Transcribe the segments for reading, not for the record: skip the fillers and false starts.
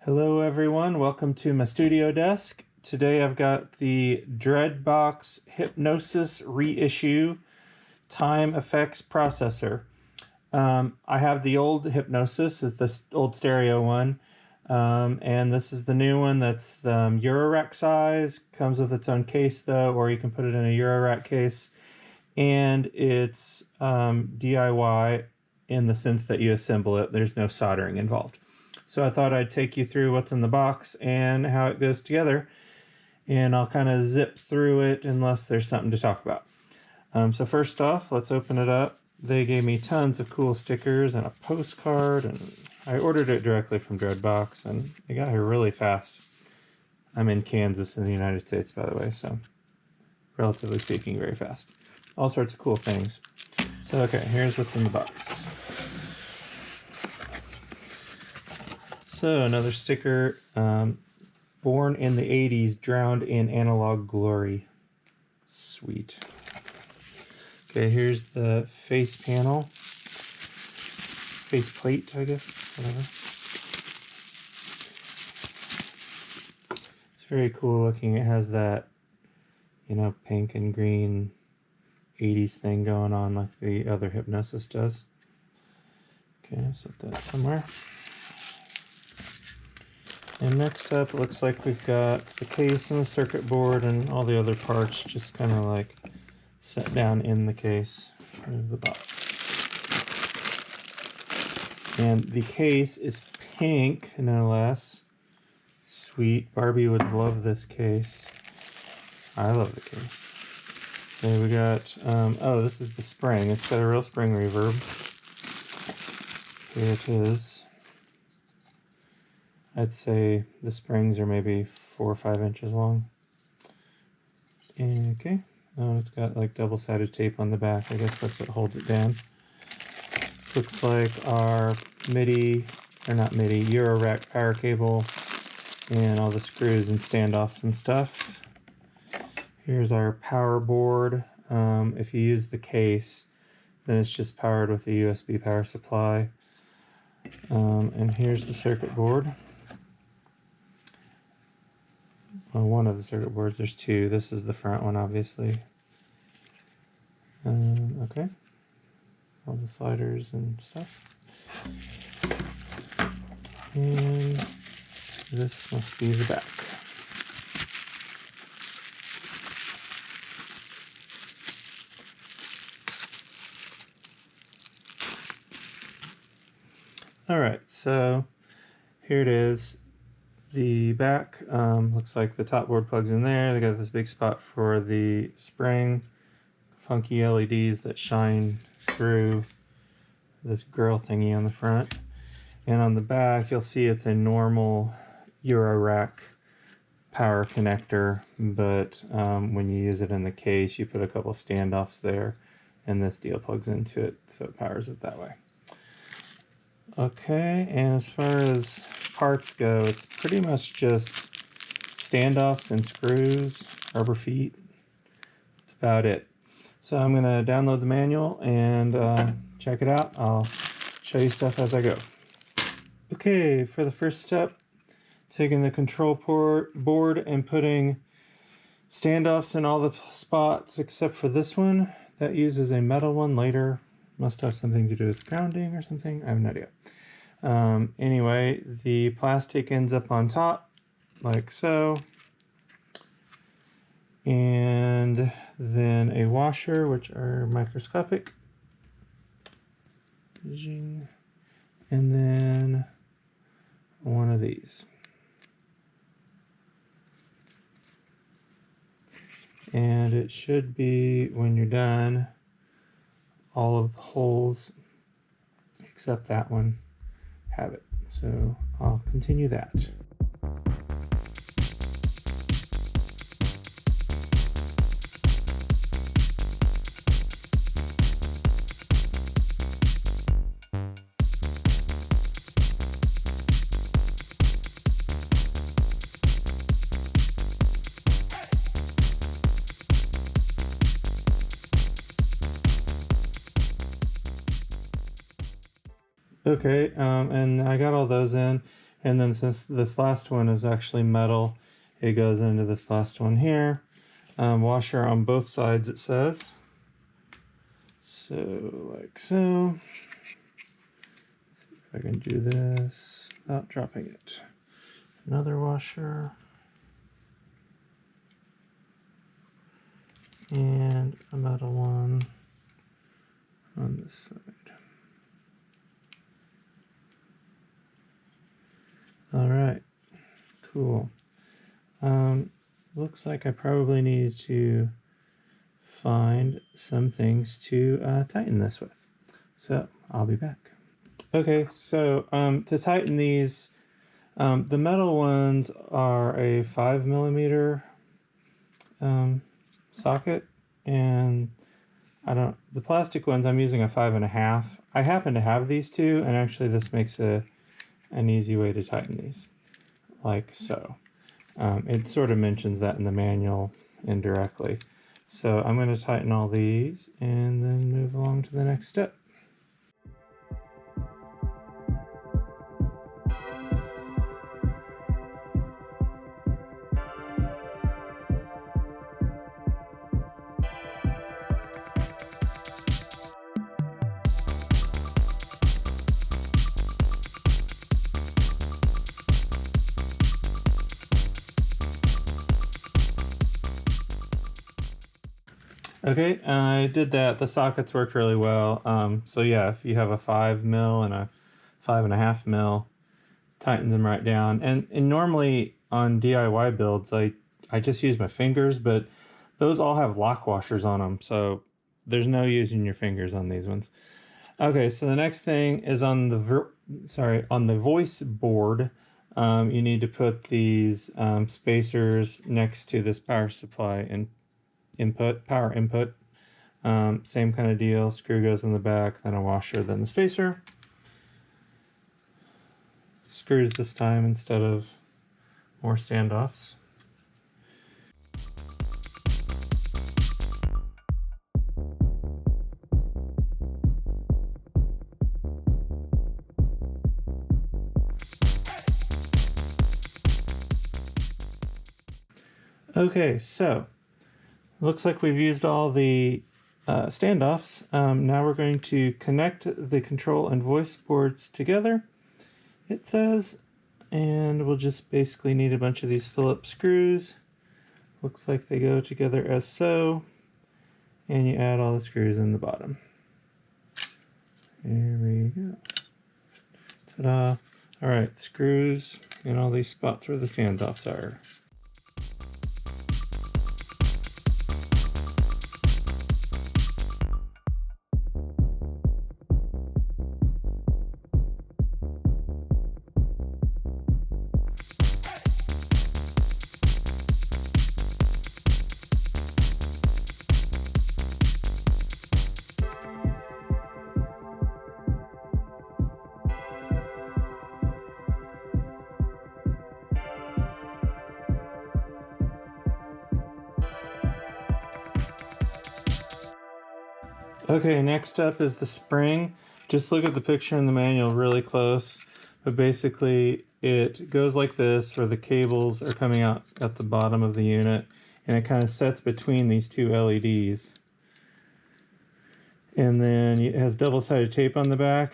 Hello everyone, welcome to my studio desk. Today I've got the Dreadbox Hypnosis Reissue Time Effects Processor. I have the old Hypnosis, it's the old stereo one, and this is the new one that's Eurorack size, comes with its own case though, or you can put it in a Eurorack case, and it's DIY in the sense that you assemble it, there's no soldering involved. So I thought I'd take you through what's in the box and how it goes together. And I'll kind of zip through it unless there's something to talk about. So first off, let's open it up. They gave me tons of cool stickers and a postcard. And I ordered it directly from Dreadbox and it got here really fast. I'm in Kansas in the United States, by the way, so relatively speaking, very fast. All sorts of cool things. So okay, here's what's in the box. So another sticker, born in the 80s, drowned in analog glory. Sweet. Okay, here's the face panel. Face plate, I guess, whatever. It's very cool looking. It has that, pink and green 80s thing going on like the other Hypnosis does. Okay, set that somewhere. And next up, it looks like we've got the case and the circuit board and all the other parts just kind of like set down in the case of the box. And the case is pink, no less. Sweet. Barbie would love this case. I love the case. Okay, we got, oh, this is the spring. It's got a real spring reverb. Here it is. I'd say the springs are maybe 4 or 5 inches long. Okay, oh, it's got like double-sided tape on the back. I guess that's what holds it down. This looks like our Eurorack power cable and all the screws and standoffs and stuff. Here's our power board. If you use the case, then it's just powered with a USB power supply. And here's the circuit board. Well, one of the circuit boards, there's two. This is the front one, obviously. Okay. All the sliders and stuff. And this must be the back. Alright, so here it is. The back looks like the top board plugs in there. They got this big spot for the spring, funky LEDs that shine through this grill thingy on the front. And on the back, you'll see it's a normal Eurorack power connector, but when you use it in the case, you put a couple standoffs there, and this deal plugs into it, so it powers it that way. Okay, and as far as parts go, it's pretty much just standoffs and screws, rubber feet. That's about it. So I'm going to download the manual and check it out. I'll show you stuff as I go. Okay, for the first step, taking the control board and putting standoffs in all the spots except for this one. That uses a metal one later. Must have something to do with grounding or something. I have no idea. Anyway, the plastic ends up on top, like so. And then a washer, which are microscopic. And then one of these. And it should be, when you're done, all of the holes except that one have it. So I'll continue that. Okay, and I got all those in, And then since this last one is actually metal, it goes into this last one here. Washer on both sides, it says. So, like so. See if I can do this without dropping it. Another washer. And a metal one on this side. All right, cool. Looks like I probably need to find some things to tighten this with. So I'll be back. Okay, so to tighten these, the metal ones are a 5mm socket, and the plastic ones I'm using a 5.5. I happen to have these two, and actually this makes an easy way to tighten these, like so. It sort of mentions that in the manual indirectly. So I'm going to tighten all these and then move along to the next step. Okay, I did that. The sockets worked really well. So yeah, if you have a 5mm and a 5.5mm, tightens them right down. And normally on DIY builds, I just use my fingers, but those all have lock washers on them, so there's no using your fingers on these ones. Okay, so the next thing is on the voice board. You need to put these spacers next to this power supply and power input. Same kind of deal. Screw goes in the back, then a washer, then the spacer. Screws this time instead of more standoffs. Okay, so looks like we've used all the standoffs. Now we're going to connect the control and voice boards together, it says, and we'll just basically need a bunch of these Phillips screws. Looks like they go together as so, and you add all the screws in the bottom. There we go. Ta-da! All right, screws in all these spots where the standoffs are. Okay, next up is the spring. Just look at the picture in the manual really close. But basically, it goes like this, where the cables are coming out at the bottom of the unit, and it kind of sets between these two LEDs. And then it has double-sided tape on the back.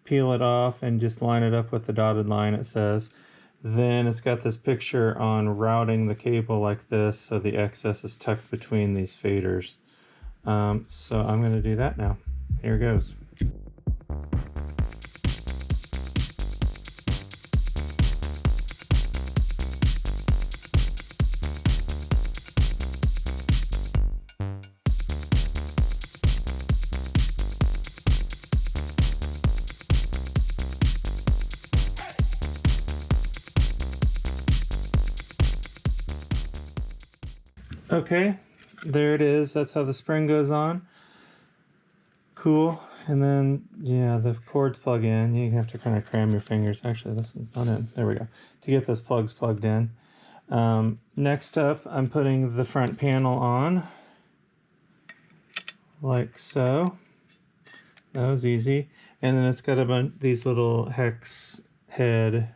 Peel it off and just line it up with the dotted line, it says. Then it's got this picture on routing the cable like this, so the excess is tucked between these faders. So I'm going to do that now. Here goes. Okay, there it is. That's how the spring goes on. Cool. And then, yeah, the cords plug in. You have to kind of cram your fingers. Actually, this one's not in. There we go. To get those plugs plugged in. Next up, I'm putting the front panel on. Like so. That was easy. And then it's got a bunch these little hex head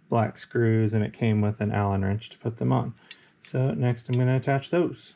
black screws, and it came with an Allen wrench to put them on. So next I'm going to attach those.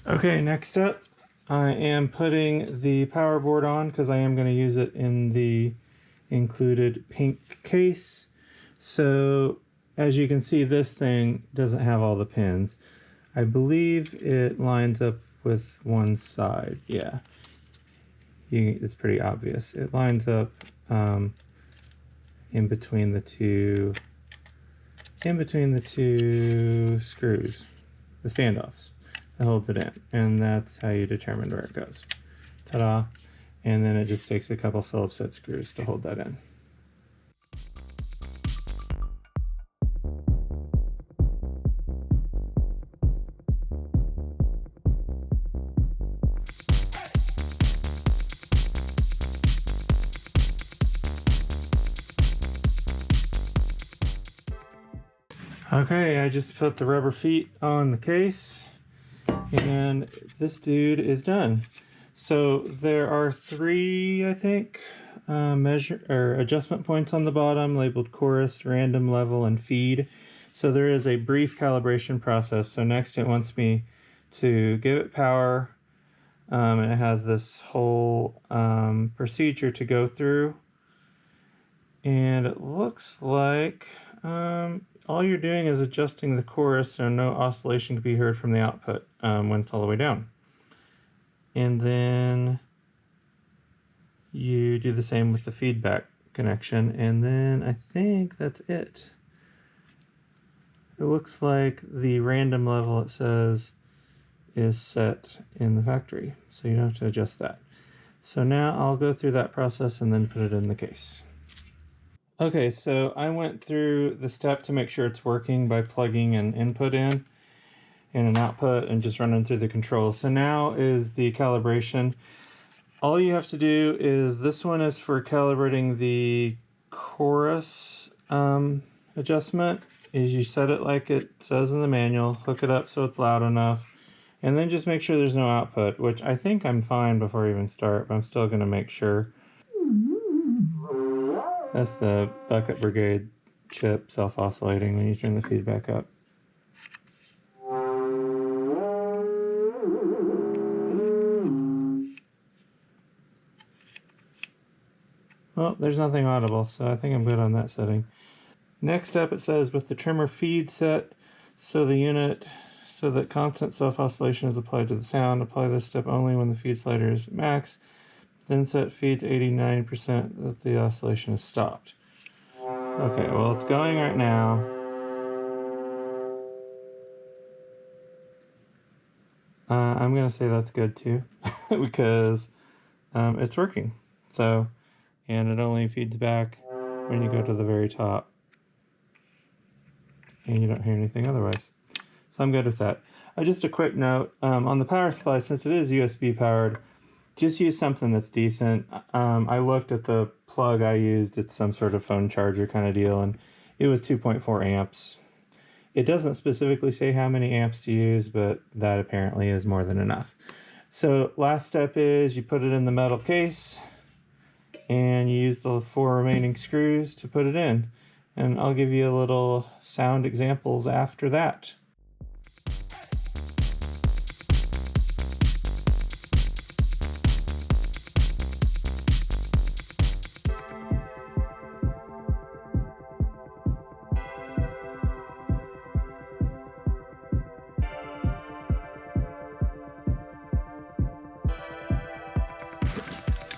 Okay, next up, I am putting the power board on because I am going to use it in the included pink case. So as you can see, this thing doesn't have all the pins. I believe it lines up with one side. Yeah, it's pretty obvious. It lines up in between the two screws, the standoffs that holds it in, and that's how you determine where it goes. Ta-da! And then it just takes a couple Phillips head screws to hold that in. Okay, I just put the rubber feet on the case, and this dude is done. So there are 3, I think, adjustment points on the bottom labeled chorus, random, level, and feed. So there is a brief calibration process. So next it wants me to give it power, and it has this whole procedure to go through. And it looks like all you're doing is adjusting the chorus so no oscillation can be heard from the output when it's all the way down. And then you do the same with the feedback connection, and then I think that's it. It looks like the random level, it says, is set in the factory, so you don't have to adjust that. So now I'll go through that process and then put it in the case. Okay, so I went through the step to make sure it's working by plugging an input in and an output and just running through the controls. So now is the calibration. All you have to do is, this one is for calibrating the chorus adjustment, is you set it like it says in the manual, hook it up so it's loud enough, and then just make sure there's no output, which I think I'm fine before I even start, but I'm still going to make sure. That's the Bucket Brigade chip self-oscillating when you turn the feedback up. Well, there's nothing audible, so I think I'm good on that setting. Next up, it says with the trimmer feed set so that constant self-oscillation is applied to the sound. Apply this step only when the feed slider is max. Then set feed to 89% that the oscillation is stopped. Okay, well, it's going right now. I'm going to say that's good too, because it's working. So, and it only feeds back when you go to the very top, and you don't hear anything otherwise. So I'm good with that. Just a quick note, on the power supply, since it is USB powered, just use something that's decent. I looked at the plug I used. It's some sort of phone charger kind of deal, and it was 2.4 amps. It doesn't specifically say how many amps to use, but that apparently is more than enough. So last step is you put it in the metal case, and you use the 4 remaining screws to put it in. And I'll give you a little sound examples after that.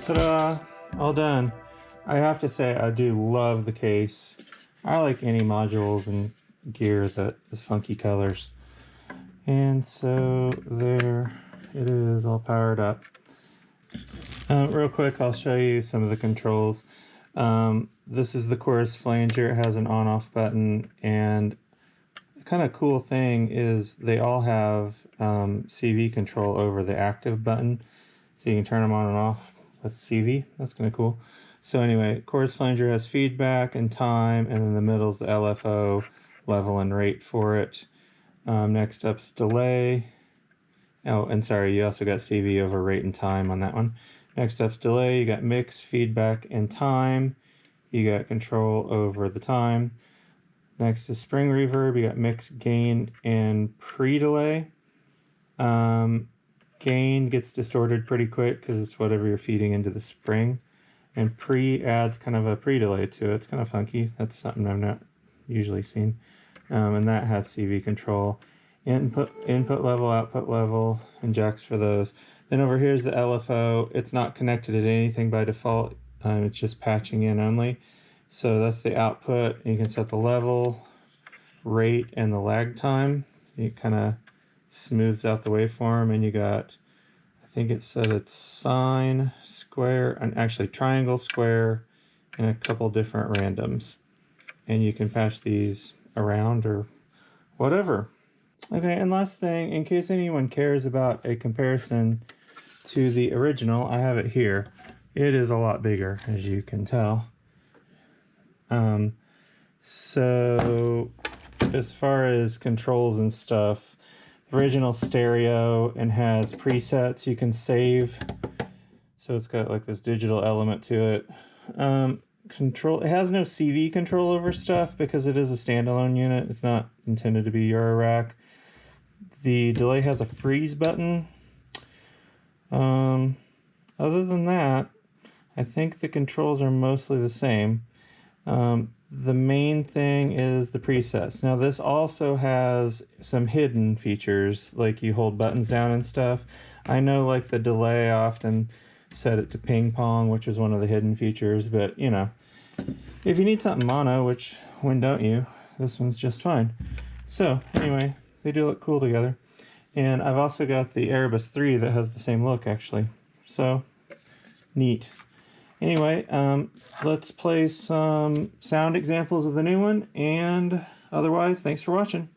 Ta-da! All done. I have to say, I do love the case. I like any modules and gear that is funky colors. And so there it is, all powered up. Real quick, I'll show you some of the controls. This is the chorus flanger. It has an on-off button and kind of cool thing is they all have CV control over the active button, so you can turn them on and off with CV. That's kind of cool. So anyway, chorus flanger has feedback and time, and then the middle is the LFO, level and rate for it. Next up's delay. Oh, and sorry, you also got CV over rate and time on that one. Next up's delay. You got mix, feedback, and time. You got control over the time. Next is spring reverb. You got mix, gain, and pre-delay. Gain gets distorted pretty quick because it's whatever you're feeding into the spring. And pre adds kind of a pre-delay to it. It's kind of funky. That's something I've not usually seen. And that has CV control. Input level, output level, and jacks for those. Then over here is the LFO. It's not connected to anything by default. It's just patching in only. So that's the output. You can set the level, rate, and the lag time. It kind of smooths out the waveform, and you got, I think it said it's sine, square, and actually triangle, square, and a couple different randoms. And you can patch these around or whatever. Okay, and last thing, in case anyone cares about a comparison to the original, I have it here. It is a lot bigger, as you can tell. So as far as controls and stuff, the original stereo and has presets you can save. So it's got like this digital element to it. It has no CV control over stuff because it is a standalone unit. It's not intended to be Euro rack. The delay has a freeze button. Other than that, I think the controls are mostly the same. The main thing is the presets. Now this also has some hidden features, like you hold buttons down and stuff. I know like the delay, I often set it to ping pong, which is one of the hidden features, but you know, if you need something mono, which when don't you, this one's just fine. So anyway, they do look cool together. And I've also got the Erebus 3 that has the same look actually. So neat. Anyway, let's play some sound examples of the new one, and otherwise, thanks for watching.